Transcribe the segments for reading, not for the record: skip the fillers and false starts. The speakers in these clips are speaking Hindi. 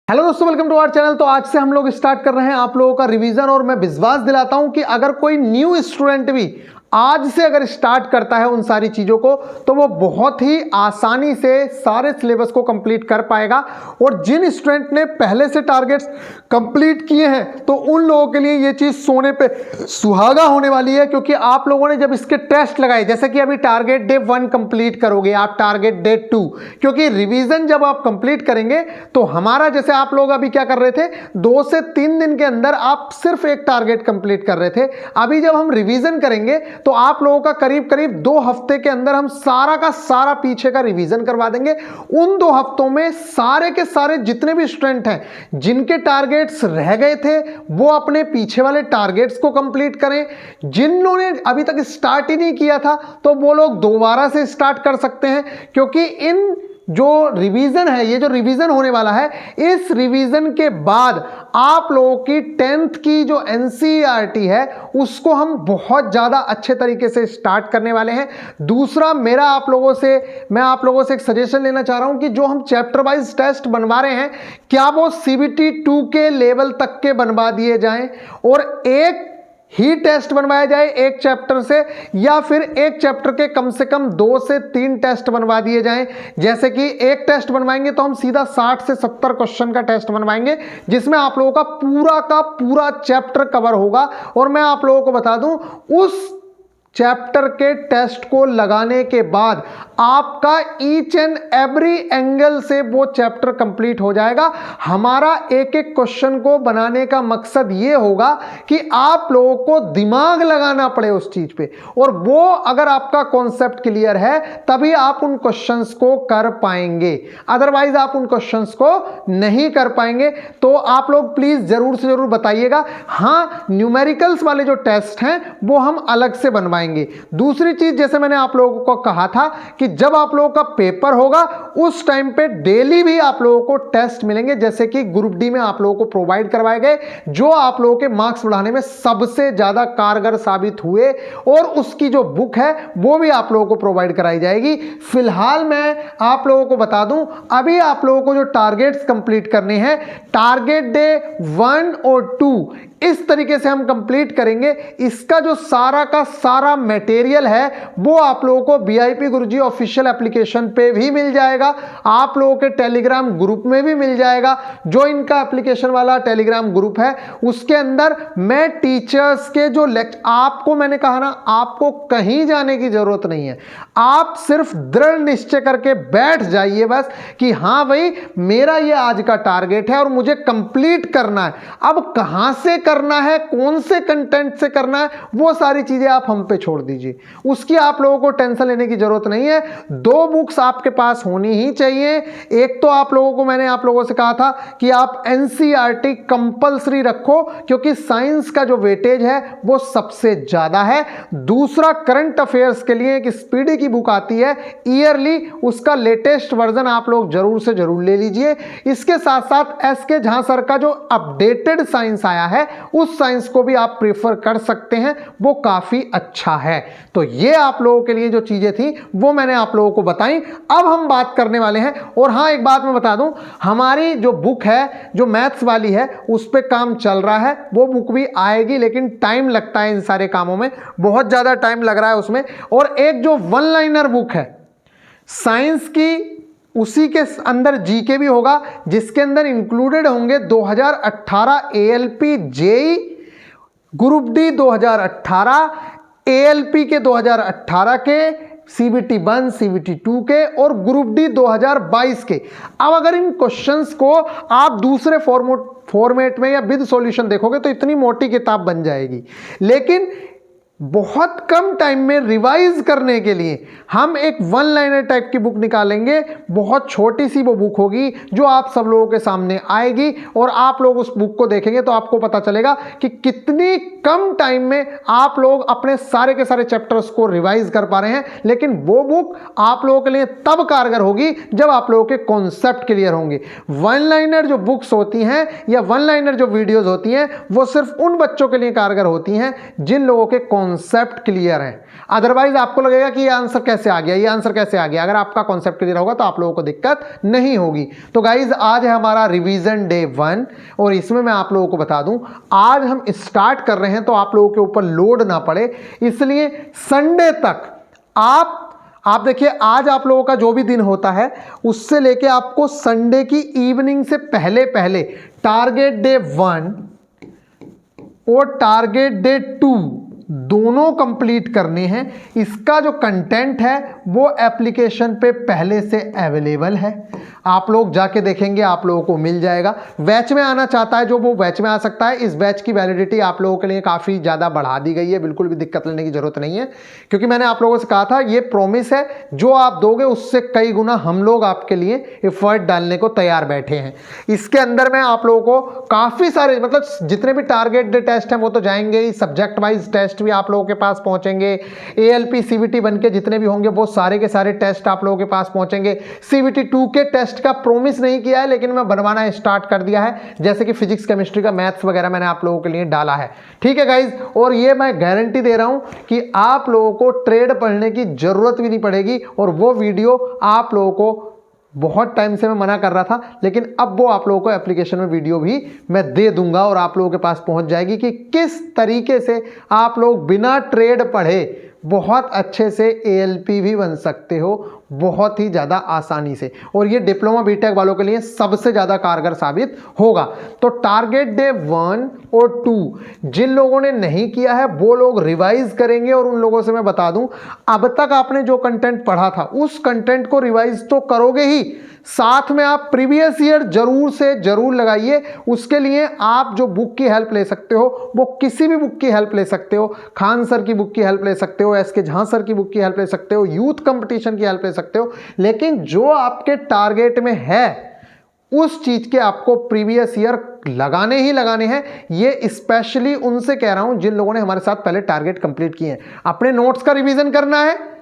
हेलो दोस्तों, वेलकम टू आवर चैनल। तो आज से हम लोग स्टार्ट कर रहे हैं आप लोगों का रिवीजन। और मैं विश्वास दिलाता हूं कि अगर कोई न्यू स्टूडेंट भी आज से अगर स्टार्ट करता है उन सारी चीज़ों को, तो वो बहुत ही आसानी से सारे सिलेबस को कंप्लीट कर पाएगा। और जिन स्टूडेंट ने पहले से टारगेट्स कंप्लीट किए हैं तो उन लोगों के लिए ये चीज़ सोने पे सुहागा होने वाली है, क्योंकि आप लोगों ने जब इसके टेस्ट लगाए, जैसे कि अभी टारगेट डे 1 कंप्लीट करोगे आप, टारगेट डे 2, क्योंकि रिवीजन जब आप कंप्लीट करेंगे तो हमारा, जैसे आप लोग अभी क्या कर रहे थे, 2 से 3 दिन के अंदर आप सिर्फ एक टारगेट कंप्लीट कर रहे थे। अभी जब हम रिवीजन करेंगे तो आप लोगों का करीब करीब 2 हफ्ते के अंदर हम सारा का सारा पीछे का रिवीजन करवा देंगे। उन 2 हफ्तों में सारे के सारे जितने भी स्टूडेंट हैं जिनके टारगेट्स रह गए थे वो अपने पीछे वाले टारगेट्स को कंप्लीट करें। जिन्होंने अभी तक स्टार्ट ही नहीं किया था तो वो लोग दोबारा से स्टार्ट कर सकते हैं, क्योंकि इन जो रिवीजन है, ये जो रिवीजन होने वाला है, इस रिवीजन के बाद आप लोगों की 10th की जो एनसीईआरटी है उसको हम बहुत ज़्यादा अच्छे तरीके से स्टार्ट करने वाले हैं। दूसरा, मैं आप लोगों से एक सजेशन लेना चाह रहा हूं कि जो हम चैप्टर वाइज टेस्ट बनवा रहे हैं, क्या वो CBT 2 के लेवल तक के बनवा दिए जाएं और एक ही टेस्ट बनवाया जाए एक चैप्टर से, या फिर एक चैप्टर के कम से कम 2 से 3 टेस्ट बनवा दिए जाएं। जैसे कि एक टेस्ट बनवाएंगे तो हम सीधा 60 से 70 क्वेश्चन का टेस्ट बनवाएंगे, जिसमें आप लोगों का पूरा चैप्टर कवर होगा। और मैं आप लोगों को बता दूं, उस चैप्टर के टेस्ट को लगाने के बाद आपका ईच एंड एवरी एंगल से वो चैप्टर कंप्लीट हो जाएगा। हमारा एक एक क्वेश्चन को बनाने का मकसद ये होगा कि आप लोगों को दिमाग लगाना पड़े उस चीज पे, और वो अगर आपका कॉन्सेप्ट क्लियर है तभी आप उन क्वेश्चंस को कर पाएंगे, अदरवाइज आप उन क्वेश्चंस को नहीं कर पाएंगे। तो आप लोग प्लीज जरूर से जरूर बताइएगा। हाँ, न्यूमेरिकल्स वाले जो टेस्ट हैं वो हम अलग से बनवाएंगे। दूसरी चीज, जैसे मैंने आप लोगों को कहा था कि जब आप लोगों का पेपर होगा उस टाइम पे डेली भी आप लोगों को टेस्ट मिलेंगे, जैसे कि ग्रुप डी में आप लोगों को प्रोवाइड करवाए गए, जो आप लोगों के मार्क्स बढ़ाने में सबसे ज्यादा कारगर साबित हुए। और उसकी जो बुक है वो भी आप लोगों को प्रोवाइड कराई जाएगी। फिलहाल मैं आप लोगों को बता दूं, अभी आप लोगों को जो टारगेट्स कंप्लीट करने हैं, टारगेट डे 1 और 2 इस तरीके से हम कंप्लीट करेंगे। इसका जो सारा का सारा मटेरियल है वो आप लोगों को VIP गुरुजी ऑफिशियल एप्लीकेशन पे भी मिल जाएगा, आप लोगों के टेलीग्राम ग्रुप में भी मिल जाएगा। जो इनका एप्लीकेशन वाला टेलीग्राम ग्रुप है उसके अंदर मैं टीचर्स के जो लेक्चर, आपको मैंने कहा ना, आपको कहीं जाने की जरूरत नहीं है। आप सिर्फ दृढ़ निश्चय करके बैठ जाइए बस कि हाँ भाई, मेरा ये आज का टारगेट है और मुझे कंप्लीट करना है। अब कहां से करना है, कौन से कंटेंट से करना है, वो सारी चीजें आप हम पे छोड़ दीजिए, उसकी आप लोगों को टेंशन लेने की जरूरत नहीं है। 2 बुक्स आपके पास होनी ही चाहिए। एक तो आप लोगों को, मैंने आप लोगों से कहा था कि आप एनसीईआरटी कंपलसरी रखो, क्योंकि साइंस का जो वेटेज है वो सबसे ज्यादा है। दूसरा, करंट अफेयर्स के लिए एक स्पीडी की बुक आती है ईयरली, उसका लेटेस्ट वर्जन आप लोग जरूर से जरूर ले लीजिए। इसके साथ साथ SK झा सर का जो अपडेटेड साइंस आया है उस साइंस को भी आप प्रेफर कर सकते हैं, वो काफी अच्छा है। तो ये आप लोगों के लिए जो चीजें थी वो मैंने आप लोगों को बताई। अब हम बात करने वाले हैं, और हाँ, एक बात मैं बता दूं, हमारी जो बुक है जो मैथ्स वाली है उस पे काम चल रहा है, वो बुक भी आएगी, लेकिन टाइम लगता है इन सारे कामों में, बहुत ज्यादा टाइम लग रहा है उसमें। और एक जो 1 लाइनर बुक है साइंस की, उसी के अंदर GK भी होगा, जिसके अंदर इंक्लूडेड होंगे 2018 ALP JEE, group D 2018, ALP के 2018 के, CBT 1 CBT 2 के, और ग्रुप D 2022 के। अब अगर इन क्वेश्चंस को आप दूसरे फॉर्मेट में या विद सॉल्यूशन देखोगे तो इतनी मोटी किताब बन जाएगी, लेकिन बहुत कम टाइम में रिवाइज करने के लिए हम एक 1 लाइनर टाइप की बुक निकालेंगे। बहुत छोटी सी वो बुक होगी जो आप सब लोगों के सामने आएगी, और आप लोग उस बुक को देखेंगे तो आपको पता चलेगा कि कितनी कम टाइम में आप लोग अपने सारे के सारे चैप्टर्स को रिवाइज कर पा रहे हैं। लेकिन वो बुक आप लोगों के लिए तब कारगर होगी जब आप लोगों के कॉन्सेप्ट क्लियर होंगे। 1 लाइनर जो बुक्स होती हैं या 1 लाइनर जो वीडियोस होती हैं वो सिर्फ उन बच्चों के लिए कारगर होती हैं जिन लोगों के कॉन्सेप्ट क्लियर है। अदरवाइज आपको लगेगा कि ये आंसर कैसे आ गया, ये आंसर कैसे आ गया। अगर आपका कॉन्सेप्ट क्लियर होगा तो आप लोगों को दिक्कत नहीं होगी। तो गाइज आज है हमारा रिवीजन डे 1 और इसमें मैं आप लोगों को बता दूं आज हम स्टार्ट कर रहे हैं तो आप लोगों के ऊपर लोड ना पड़े, इसलिए संडे तक आप देखिए आज आप लोगों का जो भी दिन होता है उससे लेके आपको संडे की इवनिंग से पहले पहले टारगेट डे 1 और टारगेट डे 2 दोनों कंप्लीट करने हैं। इसका जो कंटेंट है वो एप्लीकेशन पे पहले से अवेलेबल है, आप लोग जाके देखेंगे आप लोगों को मिल जाएगा। बैच में आना चाहता है जो वो बैच में आ सकता है। इस बैच की वैलिडिटी आप लोगों के लिए काफ़ी ज़्यादा बढ़ा दी गई है, बिल्कुल भी दिक्कत लेने की ज़रूरत नहीं है, क्योंकि मैंने आप लोगों से कहा था ये प्रॉमिस है, जो आप दोगे उससे कई गुना हम लोग आपके लिए एफर्ट डालने को तैयार बैठे हैं। इसके अंदर में आप लोगों को काफ़ी सारे मतलब जितने भी टारगेट डे टेस्ट हैं वो तो जाएंगे ही, सब्जेक्ट वाइज टेस्ट भी आप लोगों के पास पहुंचेंगे, ALP CVT बन के जितने भी होंगे वो सारे के सारे टेस्ट आप लोगों के पास पहुंचेंगे। CVT 2 के टेस्ट का प्रॉमिस नहीं किया है लेकिन मैं बनवाना स्टार्ट कर दिया है, जैसे कि फिजिक्स केमिस्ट्री का मैथ्स वगैरह मैंने आप लोगों के लिए डाला है, ठीक है गाइज। और ये मैं गारंटी दे रहा हूं कि आप लोगों को ट्रेड पढ़ने की जरूरत भी नहीं पड़ेगी, और वो वीडियो आप लोगों को बहुत टाइम से मैं मना कर रहा था, लेकिन अब वो आप लोगों को एप्लीकेशन में वीडियो भी मैं दे दूंगा और आप लोगों के पास पहुंच जाएगी कि किस तरीके से आप लोग बिना ट्रेड पढ़े बहुत अच्छे से ALP भी बन सकते हो, बहुत ही ज़्यादा आसानी से। और ये डिप्लोमा बीटेक वालों के लिए सबसे ज़्यादा कारगर साबित होगा। तो टारगेट डे 1 और 2 जिन लोगों ने नहीं किया है वो लोग रिवाइज करेंगे, और उन लोगों से मैं बता दूं अब तक आपने जो कंटेंट पढ़ा था उस कंटेंट को रिवाइज तो करोगे ही, साथ में आप प्रीवियस ईयर जरूर से जरूर लगाइए। उसके लिए आप जो बुक की हेल्प ले सकते हो वो किसी भी बुक की हेल्प ले सकते हो, खान सर की बुक की हेल्प ले सकते हो, SK झा सर की बुक की हेल्प ले सकते हो, यूथ कंपटीशन की हेल्प ले सकते हो, लेकिन जो आपके टारगेट में है उस चीज के आपको प्रीवियस ईयर लगाने ही लगाने हैं। ये स्पेशली उनसे कह रहा हूं जिन लोगों ने हमारे साथ पहले टारगेट कंप्लीट किए हैं। अपने नोट्स का रिवीजन करना है,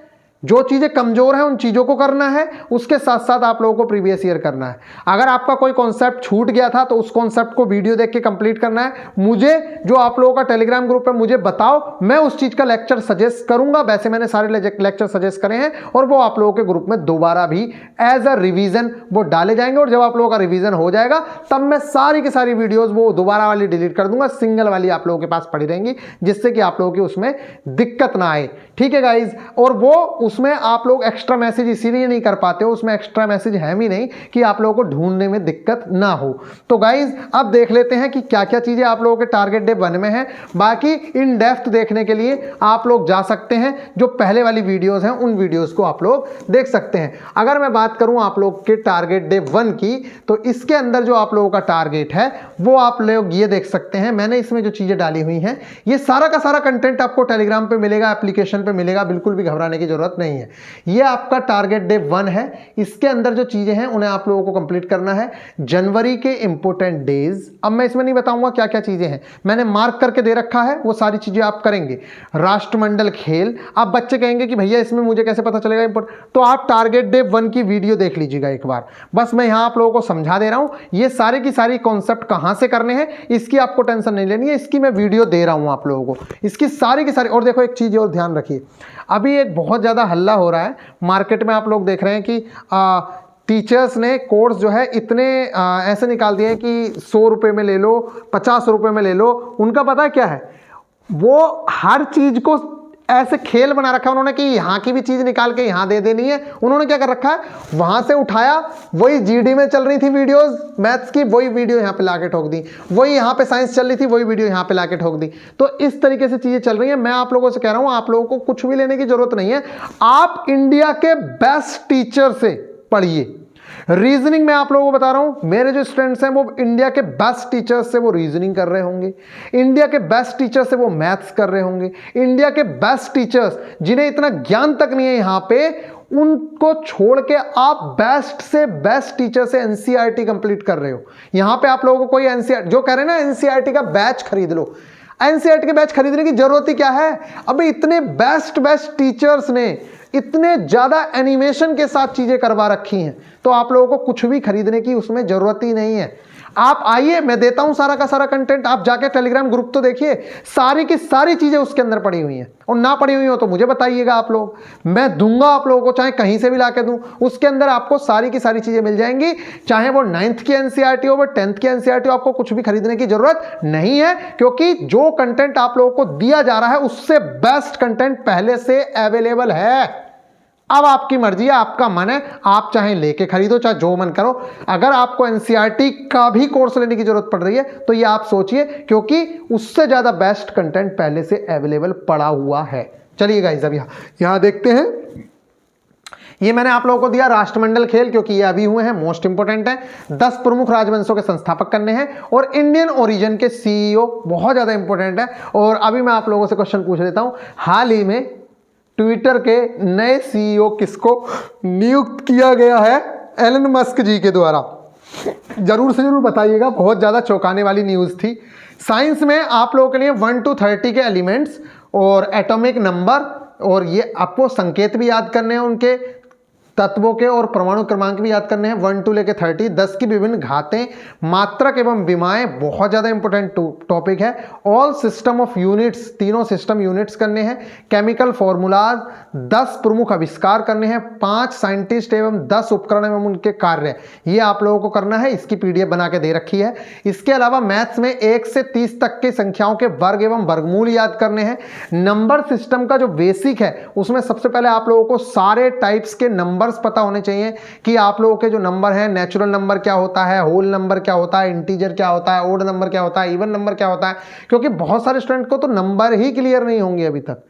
जो चीज़ें कमज़ोर हैं उन चीज़ों को करना है, उसके साथ साथ आप लोगों को प्रीवियस ईयर करना है। अगर आपका कोई कॉन्सेप्ट छूट गया था तो उस कॉन्सेप्ट को वीडियो देख के कंप्लीट करना है। मुझे जो आप लोगों का टेलीग्राम ग्रुप है मुझे बताओ, मैं उस चीज़ का लेक्चर सजेस्ट करूंगा। वैसे मैंने सारे लेक्चर सजेस्ट करे हैं और वो आप लोगों के ग्रुप में दोबारा भी एज अ रिविजन वो डाले जाएंगे, और जब आप लोगों का रिविजन हो जाएगा तब मैं सारी की सारी वीडियोज़ वो दोबारा वाली डिलीट कर दूंगा, सिंगल वाली आप लोगों के पास पड़ी रहेंगी, जिससे कि आप लोगों की उसमें दिक्कत ना आए, ठीक है गाइज। और वो उसमें आप लोग एक्स्ट्रा मैसेज इसीलिए नहीं कर पाते हो, उसमें एक्स्ट्रा मैसेज है भी नहीं कि आप लोगों को ढूंढने में दिक्कत ना हो। तो गाइज अब देख लेते हैं कि क्या क्या चीजें आप लोगों के टारगेट डे 1 में है। बाकी इन डेप्थ देखने के लिए आप लोग जा सकते हैं, जो पहले वाली वीडियोस हैं उन वीडियोस को आप लोग देख सकते हैं। अगर मैं बात करूं आप लोग के टारगेट डे 1 की, तो इसके अंदर जो आप लोगों का टारगेट है वो आप लोग ये देख सकते हैं। मैंने इसमें जो चीजें डाली हुई हैं ये सारा का सारा कंटेंट आपको टेलीग्राम पे मिलेगा, एप्लीकेशन पे मिलेगा, बिल्कुल भी घबराने की जरूरत नहीं है। ये आपका टारगेट डे 1 है। इसके अंदर जो चीजें हैं उन्हें आप लोगों को कंप्लीट करना है। जनवरी के इंपॉर्टेंट डेज, अब मैं इसमें नहीं बताऊंगा क्या क्या चीजें हैं, मैंने मार्क करके दे रखा है, वो सारी चीजें आप करेंगे। राष्ट्रमंडल खेल, अब बच्चे कहेंगे कि भैया इसमें मुझे कैसे पता चलेगा, तो आप टारगेट डे 1 की वीडियो देख लीजिएगा एक बार, बस मैं यहां आप लोगों को समझा दे रहा हूं। ये सारे की सारी कॉन्सेप्ट कहां से करने हैं इसकी आपको टेंशन नहीं लेनी है, इसकी मैं वीडियो दे रहा हूं आप लोगों को, इसकी सारी की सारी। और देखो एक चीज और ध्यान रखिए, अभी एक बहुत ज्यादा हल्ला हो रहा है मार्केट में, आप लोग देख रहे हैं कि टीचर्स ने कोर्स जो है इतने ऐसे निकाल दिए हैं कि 100 रुपये में ले लो, 50 रुपये में ले लो। उनका पता है क्या है, वो हर चीज को ऐसे खेल बना रखा है उन्होंने कि यहाँ की भी चीज निकाल के यहाँ दे देनी है। उन्होंने क्या कर रखा है, वहां से उठाया, वही GD में चल रही थी वीडियोस मैथ्स की, वही वीडियो यहाँ पे लाके ठोक दी, वही यहाँ पे साइंस चल रही थी, वही वीडियो यहाँ पे लाके ठोक दी। तो इस तरीके से चीजें चल रही है। मैं आप लोगों से कह रहा हूँ, आप लोगों को कुछ भी लेने की जरूरत नहीं है, आप इंडिया के बेस्ट टीचर से पढ़िए। रीजनिंग में आप लोगों को बता रहा हूं, मेरे जो स्टूडेंट्स हैं वो इंडिया के बेस्ट टीचर्स से वो रीजनिंग कर रहे होंगे, इंडिया के बेस्ट टीचर्स से वो मैथ्स कर रहे होंगे, इंडिया के बेस्ट टीचर्स जिन्हें इतना ज्ञान तक नहीं है यहां पे, उनको छोड़ के आप बेस्ट से बेस्ट टीचर से NCERT कंप्लीट कर रहे हो। यहां पे आप लोगों को कोई NCERT जो कह रहे हैं ना NCERT का बैच खरीद लो, NCERT के बैच खरीदने की जरूरत ही क्या है। अभी इतने बेस्ट टीचर्स ने इतने ज्यादा एनिमेशन के साथ चीजें करवा रखी हैं, तो आप लोगों को कुछ भी खरीदने की उसमें जरूरत ही नहीं है। आप आइए, मैं देता हूं सारा का सारा कंटेंट, आप जाके टेलीग्राम ग्रुप तो देखिए, सारी की सारी चीजें उसके अंदर पड़ी हुई हैं। और ना पड़ी हुई हो तो मुझे बताइएगा आप लोग, मैं दूंगा आप लोगों को, चाहे कहीं से भी लाके दूं। उसके अंदर आपको सारी की सारी चीजें मिल जाएंगी, चाहे वो 9th की एनसीईआरटी हो, वो 10th की एनसीईआरटी हो, आपको कुछ भी खरीदने की जरूरत नहीं है, क्योंकि जो कंटेंट आप लोगों को दिया जा रहा है उससे बेस्ट कंटेंट पहले से अवेलेबल है। अब आपकी मर्जी है, आपका मन है, आप चाहे लेके खरीदो, चाहे जो मन करो। अगर आपको एनसीईआरटी का भी कोर्स लेने की जरूरत पड़ रही है तो ये आप सोचिए, क्योंकि उससे ज्यादा बेस्ट कंटेंट पहले से अवेलेबल पड़ा हुआ है। चलिए गाइस, अब यहां देखते हैं। ये मैंने आप लोगों को दिया राष्ट्रमंडल खेल, क्योंकि ये अभी हुए हैं, मोस्ट इंपोर्टेंट है। 10 प्रमुख राजवंशों के संस्थापक करने हैं और इंडियन ओरिजिन के सीईओ, बहुत ज्यादा इंपोर्टेंट है। और अभी मैं आप लोगों से क्वेश्चन पूछ लेता हूं, हाल ही में ट्विटर के नए सीईओ किसको नियुक्त किया गया है? एलन मस्क जी के द्वारा। जरूर से जरूर बताइएगा, बहुत ज़्यादा चौंकाने वाली न्यूज़ थी। साइंस में आप लोगों के लिए 1 to 30 के एलिमेंट्स और एटॉमिक नंबर, और ये आपको संकेत भी याद करने हैं, उनके तत्वों के और परमाणु क्रमांक भी याद करने हैं, 1 to लेके 30, 10 की विभिन्न घातें, मात्रक एवं विमाएं, बहुत ज़्यादा इंपॉर्टेंट टॉपिक है। ऑल सिस्टम ऑफ यूनिट्स, तीनों सिस्टम यूनिट्स करने हैं। केमिकल फॉर्मूलाज, 10 प्रमुख आविष्कार करने हैं, 5 साइंटिस्ट एवं 10 उपकरण एवं उनके कार्य, ये आप लोगों को करना है। इसकी पीडीएफ बना के दे रखी है। इसके अलावा मैथ्स में 1 से 30 तक की संख्याओं के वर्ग एवं वर्गमूल याद करने हैं। नंबर सिस्टम का जो बेसिक है उसमें सबसे पहले आप लोगों को सारे टाइप्स के नंबर्स पता होने चाहिए, कि आप लोगों के जो नंबर है, नेचुरल नंबर क्या होता है, होल नंबर क्या होता है, इंटीजर क्या होता है, ओड नंबर क्या होता है, इवन नंबर क्या होता है, क्योंकि बहुत सारे स्टूडेंट को तो नंबर ही क्लियर नहीं होंगे अभी तक।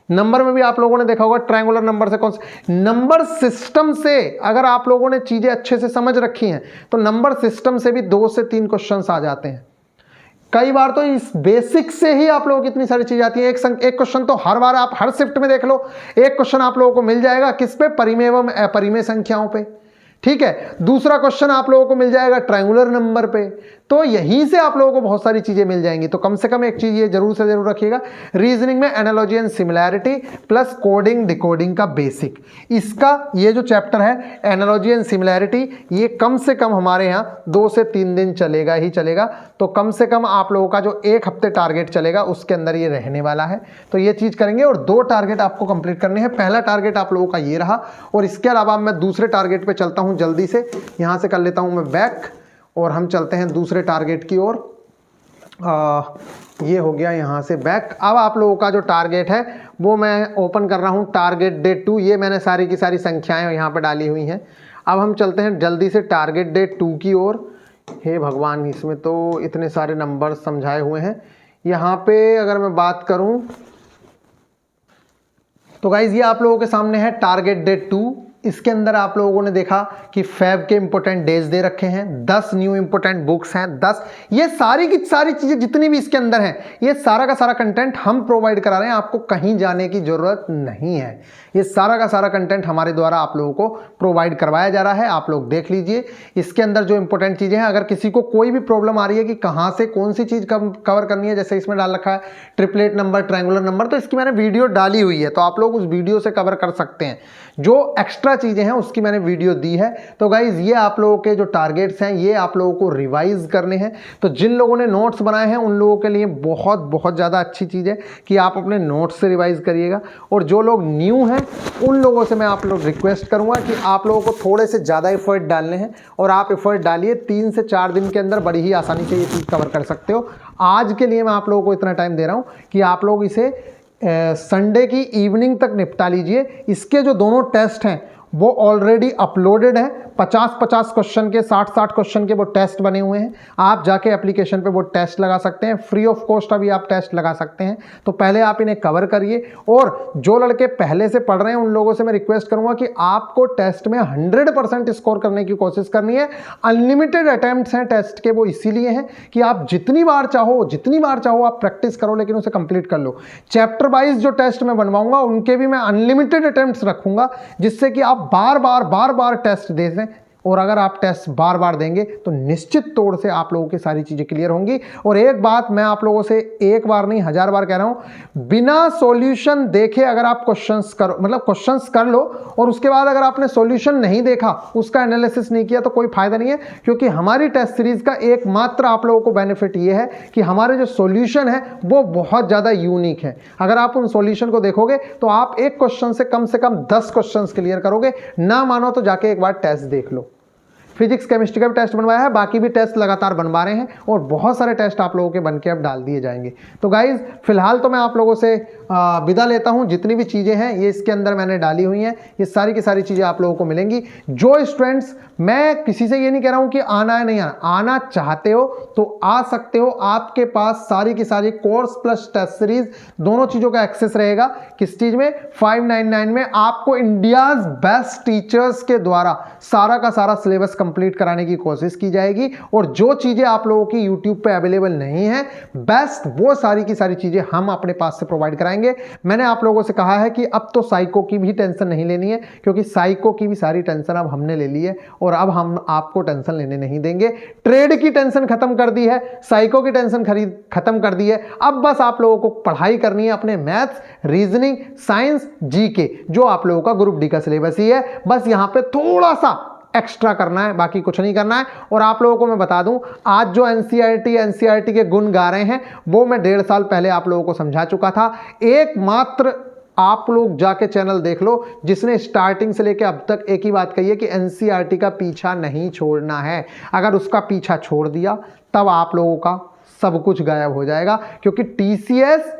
नंबर में भी आप लोगों ने देखा होगा ट्रायंगुलर नंबर से कौन से नंबर सिस्टम से, अगर आप लोगों ने चीजें अच्छे से समझ रखी हैं तो नंबर सिस्टम से भी 2 से 3 क्वेश्चंस आ जाते हैं। कई बार तो इस बेसिक से ही आप लोगों को इतनी सारी चीज आती है। एक क्वेश्चन तो हर बार आप हर शिफ्ट में देख लो, एक क्वेश्चन आप लोगों को मिल जाएगा किस पे? परिमेय एवं अपरिमेय संख्याओं पे, ठीक है। दूसरा क्वेश्चन आप लोगों को मिल जाएगा ट्रायंगुलर नंबर पे। तो यहीं से आप लोगों को बहुत सारी चीजें मिल जाएंगी। तो कम से कम एक चीज ये जरूर से जरूर रखिएगा, रीजनिंग में analogy and similarity plus coding decoding का बेसिक, इसका ये जो चैप्टर है एनालॉजी एंड सिमिलैरिटी, ये कम से कम हमारे यहाँ 2 से 3 दिन चलेगा ही चलेगा। तो कम से कम आप लोगों का जो 1 हफ्ते टारगेट चलेगा उसके अंदर ये रहने वाला है। तो ये चीज करेंगे और 2 टारगेट आपको कंप्लीट करने हैं। पहला टारगेट आप लोगों का ये रहा, और इसके अलावा मैं दूसरे टारगेट पे चलता हूँ जल्दी से। यहाँ से कर लेता हूँ मैं बैक, और हम चलते हैं दूसरे टारगेट की ओर। ये हो गया यहाँ से बैक। अब आप लोगों का जो टारगेट है वो मैं ओपन कर रहा हूँ, टारगेट डे 2। ये मैंने सारी की सारी संख्याएं यहाँ पे डाली हुई हैं। अब हम चलते हैं जल्दी से टारगेट डे 2 की ओर। हे भगवान, इसमें तो इतने सारे नंबर समझाए हुए हैं। यहाँ पे अगर मैं बात करूँ तो गाइज ये आप लोगों के सामने है टारगेट डे 2। इसके अंदर आप लोगों ने देखा कि फैब के इंपॉर्टेंट डेज दे रखे हैं, 10 न्यू इंपॉर्टेंट बुक्स हैं, 10, ये सारी की सारी चीजें जितनी भी इसके अंदर हैं, ये सारा का सारा कंटेंट हम प्रोवाइड करा रहे हैं। आपको कहीं जाने की जरूरत नहीं है। ये सारा का सारा कंटेंट हमारे द्वारा आप लोगों को प्रोवाइड करवाया जा रहा है। आप लोग देख लीजिए इसके अंदर जो इंपॉर्टेंट चीजें हैं। अगर किसी को कोई भी प्रॉब्लम आ रही है कि कहाँ से कौन सी चीज कवर करनी है, जैसे इसमें डाल रखा है ट्रिपलेट नंबर, ट्रायंगुलर नंबर, तो इसकी मैंने वीडियो डाली हुई है, तो आप लोग उस वीडियो से कवर कर सकते हैं। जो एक्स्ट्रा चीजें हैं उसकी मैंने वीडियो दी है। तो गाइज ये आप लोगों के जो टारगेट्स हैं ये आप लोगों को रिवाइज करने हैं। तो जिन लोगों ने नोट्स बनाए हैं उन लोगों के लिए बहुत बहुत ज़्यादा अच्छी चीज़ है कि आप अपने नोट्स से रिवाइज करिएगा। और जो लोग न्यू हैं उन लोगों से मैं आप लोग रिक्वेस्ट करूंगा कि आप लोगों को थोड़े से ज़्यादा एफर्ट डालने हैं, और आप एफर्ट डालिए। 3 से 4 दिन के अंदर बड़ी ही आसानी से ये चीज़ कवर कर सकते हो। आज के लिए मैं आप लोगों को इतना टाइम दे रहा हूँ कि आप लोग इसे संडे की इवनिंग तक निपटा लीजिए। इसके जो दोनों टेस्ट हैं वो ऑलरेडी अपलोडेड है। 50-50 क्वेश्चन के, 60-60 क्वेश्चन के वो टेस्ट बने हुए हैं। आप जाके एप्लीकेशन पे वो टेस्ट लगा सकते हैं, फ्री ऑफ कॉस्ट अभी आप टेस्ट लगा सकते हैं। तो पहले आप इन्हें कवर करिए। और जो लड़के पहले से पढ़ रहे हैं उन लोगों से मैं रिक्वेस्ट करूंगा कि आपको टेस्ट में 100% स्कोर करने की कोशिश करनी है। अनलिमिटेड अटेम्प्ट्स हैं टेस्ट के, वो इसीलिए हैं कि आप जितनी बार चाहो आप प्रैक्टिस करो, लेकिन उसे कंप्लीट कर लो। चैप्टर वाइज जो टेस्ट मैं बनवाऊंगा उनके भी मैं अनलिमिटेड अटेम्प्ट्स रखूंगा, जिससे कि आप बार बार टेस्ट दे दें, और अगर आप टेस्ट बार बार देंगे तो निश्चित तौर से आप लोगों की सारी चीज़ें क्लियर होंगी। और एक बात मैं आप लोगों से एक बार नहीं 1000 बार कह रहा हूं, बिना सॉल्यूशन देखे अगर आप क्वेश्चंस करो, मतलब क्वेश्चंस कर लो और उसके बाद अगर आपने सॉल्यूशन नहीं देखा, उसका एनालिसिस नहीं किया, तो कोई फायदा नहीं है। क्योंकि हमारी टेस्ट सीरीज का एकमात्र आप लोगों को बेनिफिट ये है कि हमारे जो सॉल्यूशन है वो बहुत ज़्यादा यूनिक है। अगर आप उन सॉल्यूशन को देखोगे तो आप एक क्वेश्चन से कम 10 क्वेश्चंस क्लियर करोगे। ना मानो तो जाके एक बार टेस्ट देख लो। फिजिक्स केमिस्ट्री का भी टेस्ट बनवाया है, बाकी भी टेस्ट लगातार बनवा रहे हैं और बहुत सारे टेस्ट आप लोगों के बन के अब डाल दिए जाएंगे। तो गाइज फिलहाल तो मैं आप लोगों से विदा लेता हूं। जितनी भी चीज़ें हैं ये इसके अंदर मैंने डाली हुई हैं, ये सारी की सारी चीज़ें आप लोगों को मिलेंगी। जो स्टूडेंट्स, मैं किसी से ये नहीं कह रहा हूं कि आना है नहीं आना चाहते हो तो आ सकते हो। आपके पास सारी की सारी कोर्स प्लस टेस्ट सीरीज दोनों चीज़ों का एक्सेस रहेगा। किस चीज़ में? 599 में आपको इंडियाज बेस्ट टीचर्स के द्वारा सारा का सारा सिलेबस कंप्लीट कराने की कोशिश की जाएगी। और जो चीज़ें आप लोगों की यूट्यूब पे अवेलेबल नहीं है बेस्ट, वो सारी की सारी चीज़ें हम अपने पास से प्रोवाइड कराएंगे। मैंने आप लोगों से कहा है कि अब तो साइको की भी टेंशन नहीं लेनी है, क्योंकि साइको की भी सारी टेंशन अब हमने ले ली है और अब हम आपको टेंशन लेने नहीं देंगे। ट्रेड की टेंशन खत्म कर दी है, साइको की टेंशन खत्म कर दी है। अब बस आप लोगों को पढ़ाई करनी है अपने मैथ्स, रीजनिंग, साइंस, जीके, जो आप लोगों का ग्रुप डी का सिलेबस ही है। बस यहां पे थोड़ा सा एक्स्ट्रा करना है, बाकी कुछ नहीं करना है। और आप लोगों को मैं बता दूं, आज जो एनसीईआरटी के गुण गा रहे हैं वो मैं 1.5 साल पहले आप लोगों को समझा चुका था। एकमात्र आप लोग जाके चैनल देख लो जिसने स्टार्टिंग से लेकर अब तक एक ही बात कही है कि एनसीईआरटी का पीछा नहीं छोड़ना है। अगर उसका पीछा छोड़ दिया तब आप लोगों का सब कुछ गायब हो जाएगा। क्योंकि टीसीएस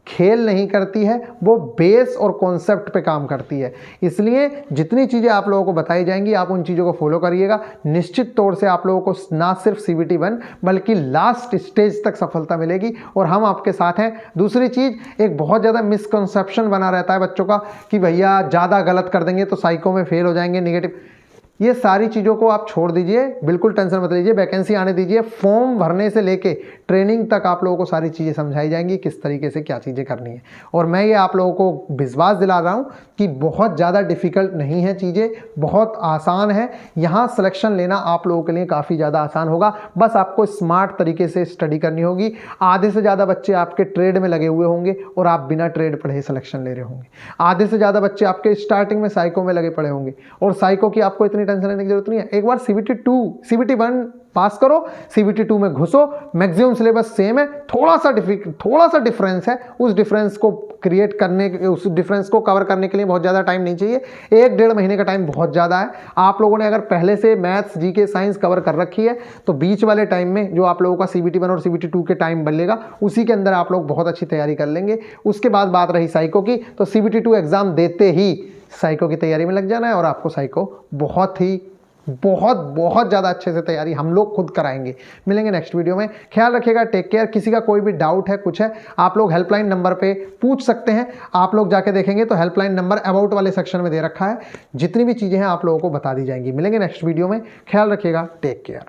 खेल नहीं करती है, वो बेस और कॉन्सेप्ट पे काम करती है। इसलिए जितनी चीज़ें आप लोगों को बताई जाएंगी आप उन चीज़ों को फॉलो करिएगा। निश्चित तौर से आप लोगों को ना सिर्फ CBT 1 बल्कि लास्ट स्टेज तक सफलता मिलेगी और हम आपके साथ हैं। दूसरी चीज़, एक बहुत ज़्यादा मिसकंसेप्शन बना रहता है बच्चों का कि भैया ज़्यादा गलत कर देंगे तो साइको में फेल हो जाएंगे, नेगेटिव। ये सारी चीज़ों को आप छोड़ दीजिए, बिल्कुल टेंशन मत लीजिए। वैकेंसी आने दीजिए, फॉर्म भरने से लेके ट्रेनिंग तक आप लोगों को सारी चीज़ें समझाई जाएंगी किस तरीके से क्या चीज़ें करनी है। और मैं ये आप लोगों को विश्वास दिला रहा हूँ कि बहुत ज़्यादा डिफ़िकल्ट नहीं है, चीज़ें बहुत आसान है। यहाँ सिलेक्शन लेना आप लोगों के लिए काफ़ी ज़्यादा आसान होगा। बस आपको स्मार्ट तरीके से स्टडी करनी होगी। आधे से ज़्यादा बच्चे आपके ट्रेड में लगे हुए होंगे और आप बिना ट्रेड पढ़े सिलेक्शन ले रहे होंगे। आधे से ज़्यादा बच्चे आपके स्टार्टिंग में साइको में लगे पड़े होंगे और साइको की आपको इतनी टेंशन लेने की जरूरत नहीं है। एक बार CBT 1 पास करो, CBT 2 में घुसो, मैक्सिमम सिलेबस सेम है, थोड़ा सा डिफरेंस है। उस डिफरेंस को क्रिएट करने, उस डिफरेंस को कवर करने के लिए बहुत ज़्यादा टाइम नहीं चाहिए। 1-1.5 महीने का टाइम बहुत ज़्यादा है। आप लोगों ने अगर पहले से मैथ्स, जीके, साइंस कवर कर रखी है तो बीच वाले टाइम में जो आप लोगों का CBT 1 और CBT 2 के टाइम बनेगा उसी के अंदर आप लोग बहुत अच्छी तैयारी कर लेंगे। उसके बाद बात रही साइको की, तो CBT 2 एग्जाम देते ही साइको की तैयारी में लग जाना है और आपको साइको बहुत ज़्यादा अच्छे से तैयारी हम लोग खुद कराएंगे। मिलेंगे नेक्स्ट वीडियो में। ख्याल रखिएगा, टेक केयर। किसी का कोई भी डाउट है, कुछ है, आप लोग हेल्पलाइन नंबर पे पूछ सकते हैं। आप लोग जाके देखेंगे तो हेल्पलाइन नंबर अबाउट वाले सेक्शन में दे रखा है। जितनी भी चीज़ें हैं आप लोगों को बता दी जाएंगी। मिलेंगे नेक्स्ट वीडियो में। ख्याल रखिएगा, टेक केयर।